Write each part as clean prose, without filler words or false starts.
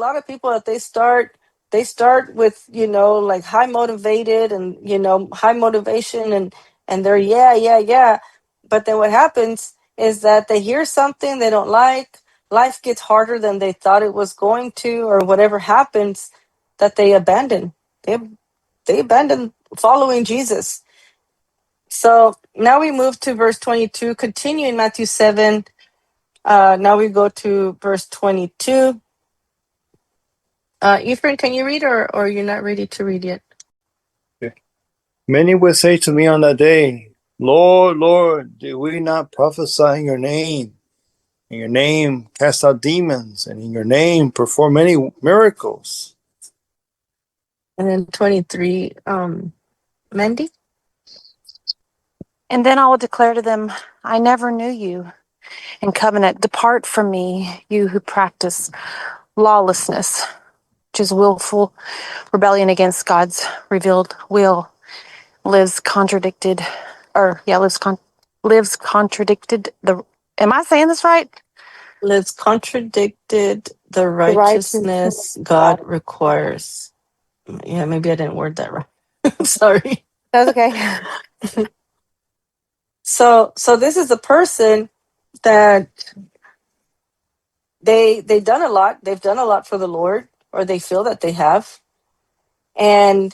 lot of people that they start with, like high motivated and, high motivation, and they're, yeah, yeah, yeah. But then what happens is that they hear something they don't like, life gets harder than they thought it was going to, or whatever happens, that they abandon. They abandon following Jesus. So now we move to verse 22, continue in Matthew 7. Now we go to verse 22. Ephraim, can you read, or you're not ready to read yet? Many will say to me on that day, Lord, Lord, did we not prophesy in your name? In your name cast out demons, and in your name perform many miracles. And then 23, Mandy? And then I will declare to them, I never knew you. In covenant, depart from me, you who practice lawlessness, which is willful rebellion against God's revealed will, lives contradicted the, am I saying this right? Lives contradicted the righteousness God requires. Yeah, maybe I didn't word that right. Sorry. That's okay. So this is a person that they've done a lot. They've done a lot for the Lord, or they feel that they have, and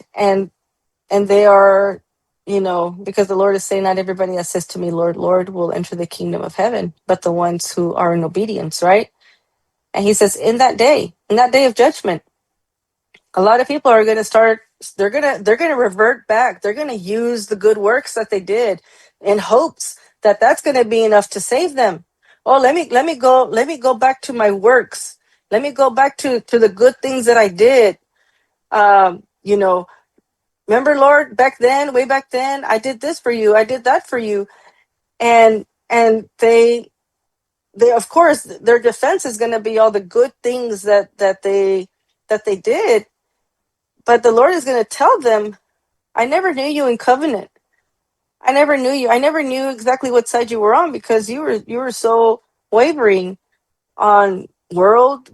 they are, because the Lord is saying, not everybody that says to me, Lord, Lord, will enter the kingdom of heaven, but the ones who are in obedience, right? And he says, in that day of judgment, a lot of people are going to start. They're going to revert back. They're going to use the good works that they did in hopes that that's going to be enough to save them. Oh, let me go back to my works. Let me go back to the good things that I did. Um, you know, remember, Lord, way back then, I did this for you. I did that for you. And they of course, their defense is going to be all the good things that they did. But the Lord is going to tell them, I never knew you in covenant. I never knew you. I never knew exactly what side you were on, because you were so wavering on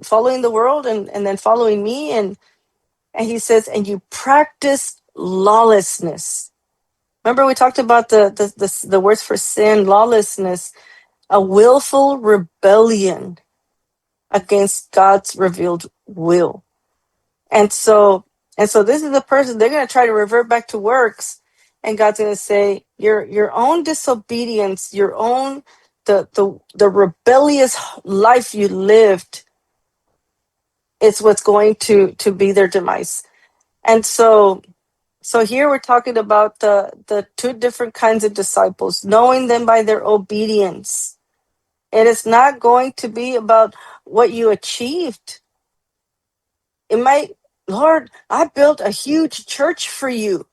following the world, and then following me. And he says, and you practiced lawlessness. Remember, we talked about the words for sin, lawlessness, a willful rebellion against God's revealed will. And so this is the person, they're going to try to revert back to works, and God's going to say, your own disobedience, your own the rebellious life you lived, it's what's going to be their demise. And so here we're talking about the two different kinds of disciples, knowing them by their obedience. It is not going to be about what you achieved. It might, Lord, I built a huge church for you.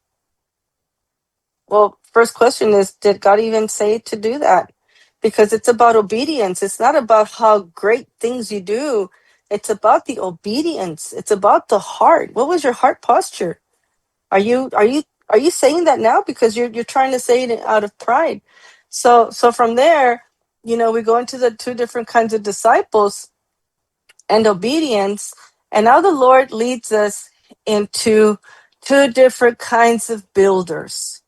Well, first question is, did God even say to do that? Because it's about obedience. It's not about how great things you do. It's about the obedience. It's about the heart. What was your heart posture? Are you saying that now because you're trying to say it out of pride? So from there, we go into the two different kinds of disciples and obedience. And now the Lord leads us into two different kinds of builders,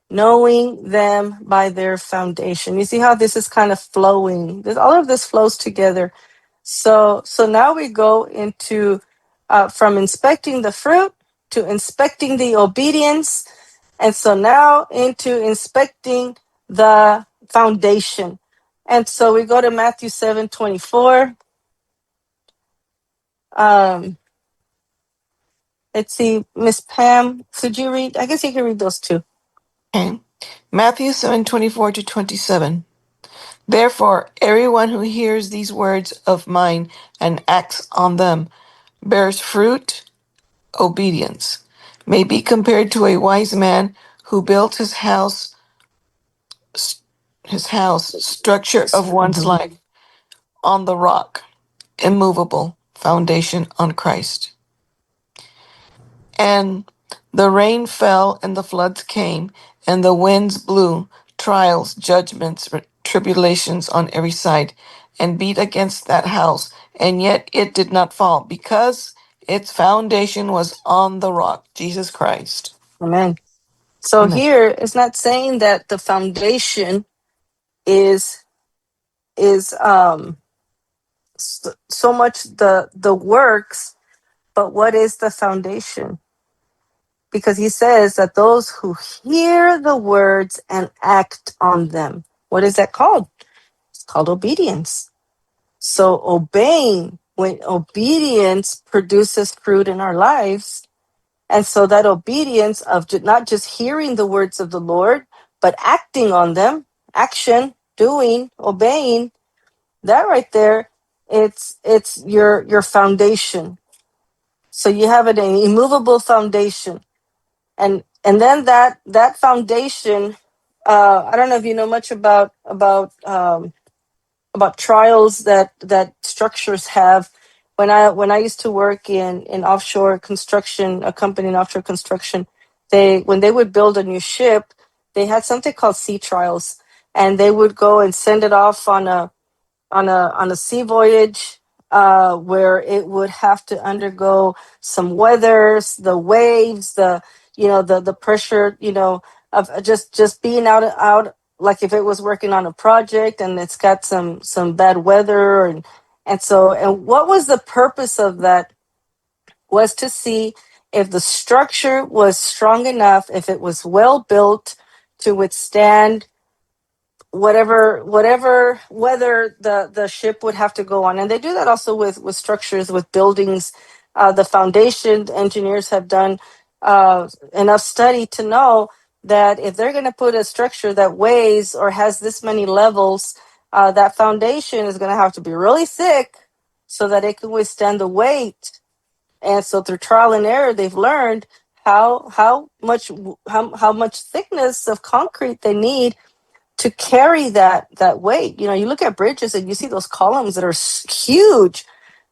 knowing them by their foundation. You see how this is kind of flowing. All of this flows together. So now we go into from inspecting the fruit to inspecting the obedience, and so now into inspecting the foundation. And so we go to Matthew 7:24. Let's see, Miss Pam, could you read? I guess you can read those two. Okay. Matthew 7:24-27. Therefore, everyone who hears these words of mine and acts on them bears fruit, obedience, may be compared to a wise man who built his house, structure of one's Mhm. life, on the rock, immovable foundation on Christ. And the rain fell, and the floods came, and the winds blew, trials, judgments, tribulations on every side, and beat against that house, and yet it did not fall because its foundation was on the rock, Jesus Christ. Amen. So Amen. here it's not saying that the foundation is so much the works, but what is the foundation? Because he says that those who hear the words and act on them. What is that called? It's called obedience. So obeying, when obedience produces fruit in our lives, and so that obedience of not just hearing the words of the Lord, but acting on them, action, doing, obeying, that right there, it's your foundation. So you have an immovable foundation, and then that foundation. I don't know if you know much about trials that structures have. When I used to work in offshore construction, a company in offshore construction, when they would build a new ship, they had something called sea trials, and they would go and send it off on a sea voyage, where it would have to undergo some weathers, the waves, the pressure, of just being out, like if it was working on a project and it's got some bad weather, and what was the purpose of that? Was to see if the structure was strong enough, if it was well built to withstand whatever weather the ship would have to go on. And they do that also with structures, with buildings. The foundation engineers have done enough study to know that if they're going to put a structure that weighs or has this many levels, that foundation is going to have to be really thick so that it can withstand the weight. And so through trial and error, they've learned how much thickness of concrete they need to carry that weight. You look at bridges and you see those columns that are huge,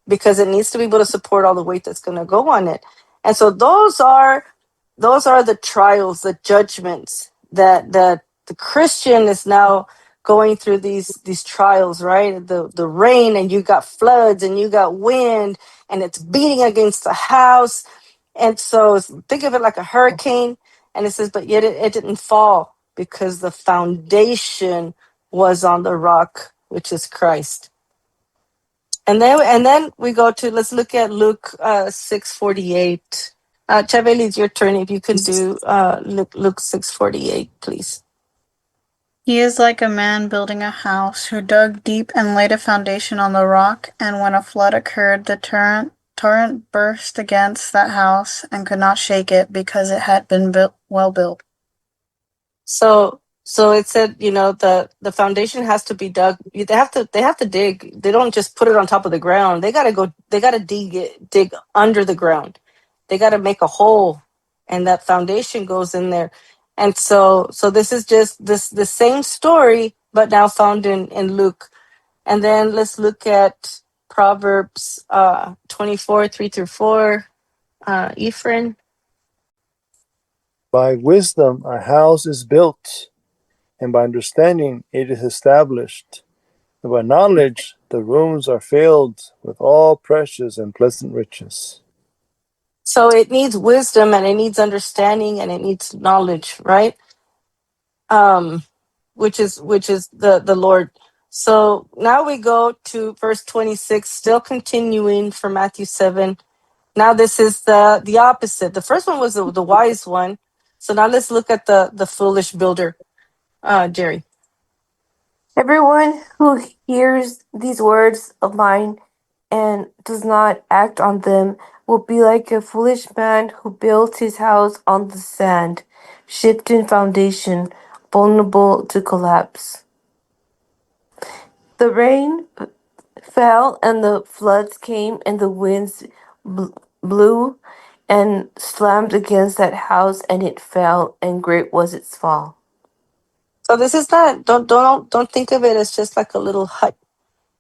because it needs to be able to support all the weight that's going to go on it. And so those are the trials, the judgments that the Christian is now going through, these trials, right? The rain, and you got floods, and you got wind, and it's beating against the house. And so think of it like a hurricane. And it says, but yet it didn't fall because the foundation was on the rock, which is Christ. And then we go to, let's look at Luke 6:48. Chaveli, it's your turn. If you can do Luke 6:48, please. He is like a man building a house who dug deep and laid a foundation on the rock, and when a flood occurred, the torrent burst against that house and could not shake it because it had been well built. So it said, the foundation has to be dug. They have to dig. They don't just put it on top of the ground. They gotta dig under the ground. They gotta make a hole, and that foundation goes in there. And so this is just the same story, but now found in Luke. And then let's look at Proverbs 24, 3-4. Ephraim. By wisdom a house is built, and by understanding it is established. And by knowledge the rooms are filled with all precious and pleasant riches. So it needs wisdom, and it needs understanding, and it needs knowledge, right? Which is the Lord. So now we go to verse 26, still continuing from Matthew 7. Now this is the opposite. The first one was the wise one. So now let's look at the foolish builder. Jerry. Everyone who hears these words of mine and does not act on them will be like a foolish man who built his house on the sand, shifting foundation, vulnerable to collapse. The rain fell and the floods came and the winds blew and slammed against that house, and it fell, and great was its fall. So this is not, don't think of it as just like a little hut.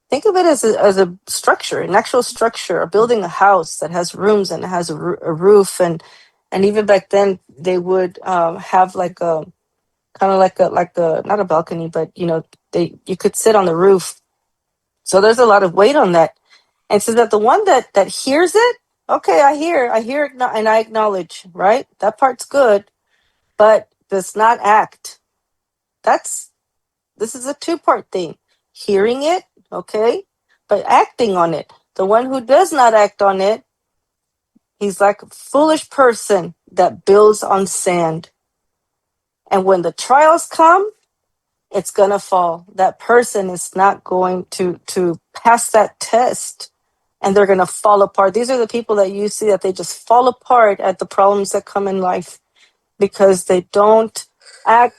Think of it as a structure, an actual structure, or building a house that has rooms and it has a roof, and even back then they would have like a kind of like a not a balcony, but you could sit on the roof. So there's a lot of weight on that. And it says that the one that hears it, okay, I hear and I acknowledge, right? That part's good, but does not act. This is a two-part thing. Hearing it, okay, but acting on it. The one who does not act on it, he's like a foolish person that builds on sand. And when the trials come, it's going to fall. That person is not going to pass that test, and they're going to fall apart. These are the people that you see that they just fall apart at the problems that come in life because they don't act,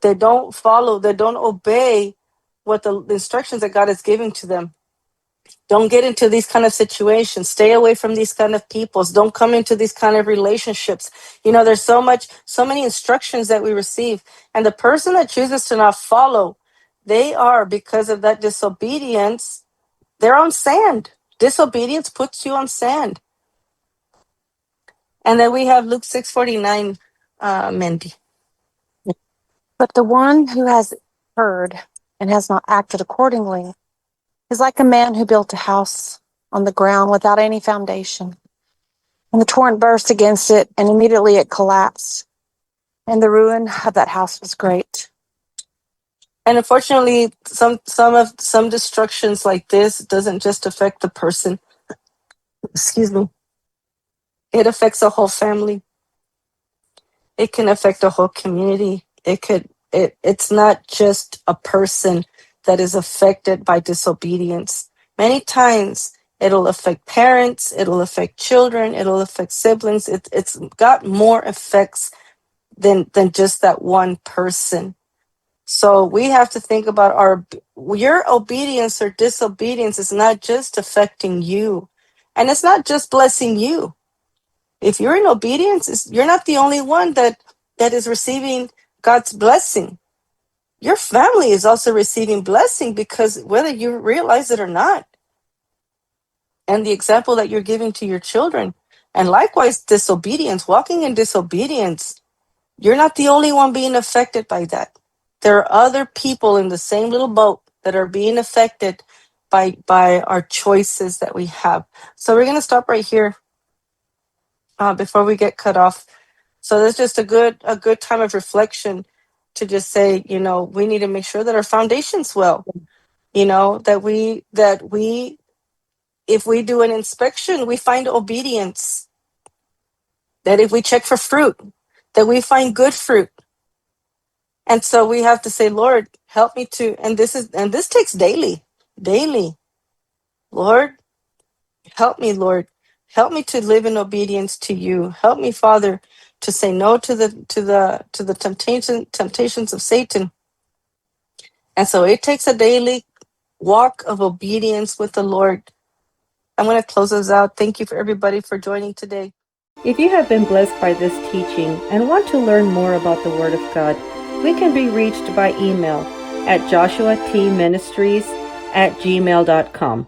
they don't follow, they don't obey what the instructions that God is giving to them. Don't get into these kind of situations. Stay away from these kind of peoples. Don't come into these kind of relationships. You know, there's so many instructions that we receive. And the person that chooses to not follow, they are, because of that disobedience, they're on sand. Disobedience puts you on sand. And then we have Luke 6:49, Mindy. But the one who has heard and has not acted accordingly is like a man who built a house on the ground without any foundation. And the torrent burst against it, and immediately it collapsed. And the ruin of that house was great. And unfortunately, some destructions like this doesn't just affect the person. Excuse me. It affects a whole family. It can affect a whole community. It's not just a person that is affected by disobedience. Many times it'll affect parents, it'll affect children, it'll affect siblings. It's got more effects than just that one person. So we have to think about your obedience or disobedience is not just affecting you, and it's not just blessing you. If you're in obedience, you're not the only one that is receiving God's blessing. Your family is also receiving blessing, because whether you realize it or not, and the example that you're giving to your children, and likewise disobedience, walking in disobedience, you're not the only one being affected by that. There are other people in the same little boat that are being affected by our choices that we have. So we're going to stop right here before we get cut off. So that's just a good time of reflection to just say, you know, we need to make sure that our foundation's well. You know, that we if we do an inspection, we find obedience. That if we check for fruit, that we find good fruit. And so we have to say, Lord, help me to, and this takes daily. Lord, help me, Lord. Help me to live in obedience to you. Help me, Father, to say no to the temptations of Satan. And so it takes a daily walk of obedience with the Lord. I'm going to close us out. Thank you for everybody for joining today. If you have been blessed by this teaching and want to learn more about the Word of God, we can be reached by email at joshuatministries@gmail.com.